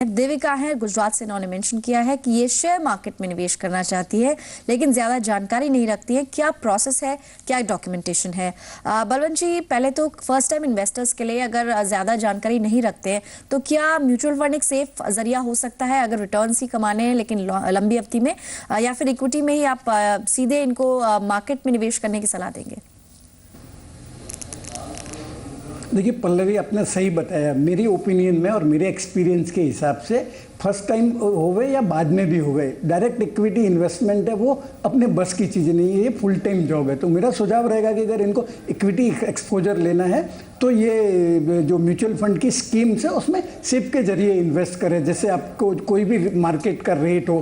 देविका है गुजरात से, इन्होंने मेंशन किया है कि ये शेयर मार्केट में निवेश करना चाहती है लेकिन ज्यादा जानकारी नहीं रखती है। क्या प्रोसेस है, क्या डॉक्यूमेंटेशन है? बलवंत जी, पहले तो फर्स्ट टाइम इन्वेस्टर्स के लिए अगर ज्यादा जानकारी नहीं रखते हैं तो क्या म्यूचुअल फंड एक सेफ जरिया हो सकता है अगर रिटर्न्स ही कमाने हैं लेकिन लंबी अवधि में, या फिर इक्विटी में ही आप सीधे इनको मार्केट में निवेश करने की सलाह देंगे? देखिए पल्लवी, आपने सही बताया। मेरी ओपिनियन में और मेरे एक्सपीरियंस के हिसाब से फर्स्ट टाइम होवे या बाद में भी होवे, डायरेक्ट इक्विटी इन्वेस्टमेंट है वो अपने बस की चीज़ नहीं है, ये फुल टाइम जॉब है। तो मेरा सुझाव रहेगा कि अगर इनको इक्विटी एक्सपोजर लेना है तो ये जो म्यूचुअल फंड की स्कीम्स है उसमें सिप के जरिए इन्वेस्ट करें। जैसे आपको कोई भी मार्केट का रेट हो,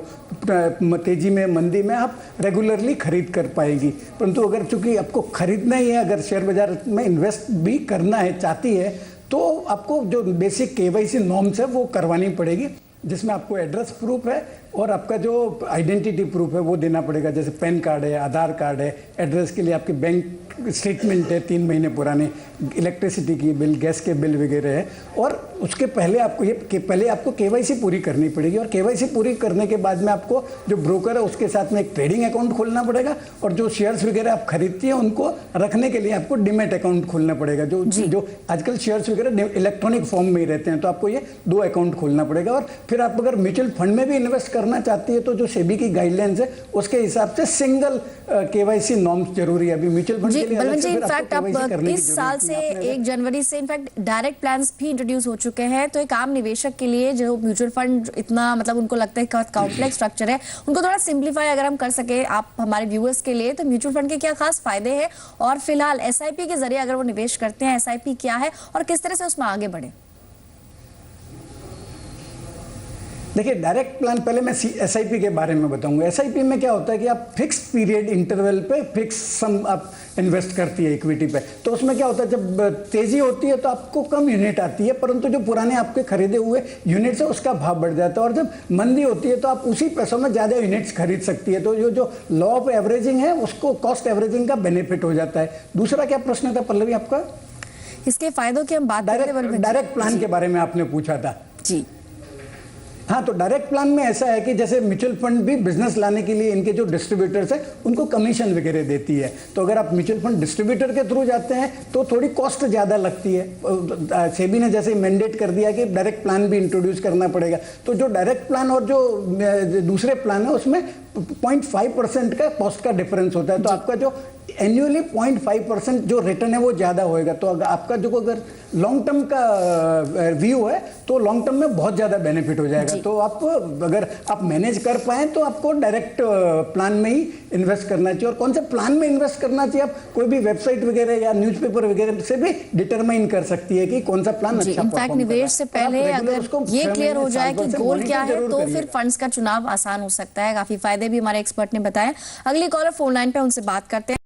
तेजी में मंदी में आप रेगुलरली खरीद कर पाएगी। परंतु अगर चूंकि आपको खरीदना ही है, अगर शेयर बाजार में इन्वेस्ट भी करना है चाहती है, तो आपको जो बेसिक केवाईसी नॉर्म्स है वो करवानी पड़ेगी, जिसमें आपको एड्रेस प्रूफ है और आपका जो आइडेंटिटी प्रूफ है वो देना पड़ेगा। जैसे पैन कार्ड है, आधार कार्ड है, एड्रेस के लिए आपके बैंक स्टेटमेंट है 3 महीने पुराने, इलेक्ट्रिसिटी की बिल, गैस के बिल वगैरह है। और उसके पहले आपको केवाईसी पूरी करनी पड़ेगी, और केवाईसी पूरी करने के बाद में आपको जो ब्रोकर है उसके साथ में एक ट्रेडिंग अकाउंट खोलना पड़ेगा, और जो शेयर्स वगैरह आप खरीदती हैं उनको रखने के लिए आपको डीमैट अकाउंट खोलना पड़ेगा। जो आजकल शेयर्स वगैरह इलेक्ट्रॉनिक फॉर्म में ही रहते हैं, तो आपको ये 2 अकाउंट खोलना पड़ेगा। और फिर आप अगर म्यूचुअल फंड में भी इन्वेस्ट करना चाहती है तो जो सेबी की गाइडलाइंस है उसके हिसाब से सिंगल केवाईसी नॉर्म्स जरूरी है। अभी म्यूचुअल फंड के लिए बलवंत जी, इनफैक्ट अब इस साल से 1 जनवरी से इनफैक्ट डायरेक्ट प्लान्स भी इंट्रोड्यूस हो चुके हैं, तो एक आम निवेशक के लिए जो म्यूचुअल फंड इतना उनको लगता है कॉम्प्लेक्स स्ट्रक्चर है, उनको थोड़ा सिंप्लीफाई अगर हम कर सके आप हमारे व्यूअर्स के लिए, तो म्यूचुअल फंड के क्या खास फायदे हैं और फिलहाल एसआईपी के जरिए अगर वो निवेश करते हैं, एसआईपी क्या है और किस तरह से उसमें आगे बढ़े? देखिए, डायरेक्ट प्लान, पहले मैं एसआईपी के बारे में बताऊंगा। एसआईपी में क्या होता है कि आप फिक्स पीरियड इंटरवल पे फिक्स सम आप इन्वेस्ट करती है इक्विटी पे। तो उसमें क्या होता है, जब तेजी होती है तो आपको कम यूनिट आती है, परंतु जो पुराने आपके खरीदे हुए यूनिट्स है उसका भाव बढ़ जाता है। और जब मंदी होती है तो आप उसी पैसों में ज़्यादा यूनिट्स खरीद सकती है। तो जो लॉ ऑफ एवरेजिंग है उसको, कॉस्ट एवरेजिंग का बेनिफिट हो जाता है। दूसरा क्या प्रश्न था पल्लवी आपका? इसके फायदों की हम बात डायरेक्ट प्लान के बारे में आपने पूछा था जी। हाँ, तो डायरेक्ट प्लान में ऐसा है कि जैसे म्यूचुअल फंड भी बिजनेस लाने के लिए इनके जो डिस्ट्रीब्यूटर्स हैं उनको कमीशन वगैरह देती है। तो अगर आप म्यूचुअल फंड डिस्ट्रीब्यूटर के थ्रू जाते हैं तो थोड़ी कॉस्ट ज़्यादा लगती है। सेबी ने जैसे मैंडेट कर दिया कि डायरेक्ट प्लान भी इंट्रोड्यूस करना पड़ेगा। तो जो डायरेक्ट प्लान और जो दूसरे प्लान है उसमें 0.5% का कॉस्ट का डिफरेंस होता है। तो आपका जो एनुअली 0.5% जो रिटर्न है वो ज़्यादा होएगा। तो अगर आपका जो अगर लॉन्ग टर्म का व्यू है तो लॉन्ग टर्म में बहुत ज़्यादा बेनिफिट हो जाएगा। तो आप अगर आप मैनेज कर पाएँ तो आपको डायरेक्ट प्लान में ही इन्वेस्ट करना चाहिए। और कौन से प्लान में इन्वेस्ट करना चाहिए, आप कोई भी वेबसाइट वगैरह या न्यूज़पेपर वगैरह से भी डिटरमाइन कर सकती है कि कौन सा प्लान अच्छा परफॉर्म कर रहा है। निवेश से पहले अगर ये क्लियर हो जाए कि गोल क्या है तो फिर फंड्स का चुनाव आसान हो सकता है। काफी फायदे भी हमारे एक्सपर्ट ने बताए। अगली कॉलर फोन लाइन पे, उनसे बात करते हैं।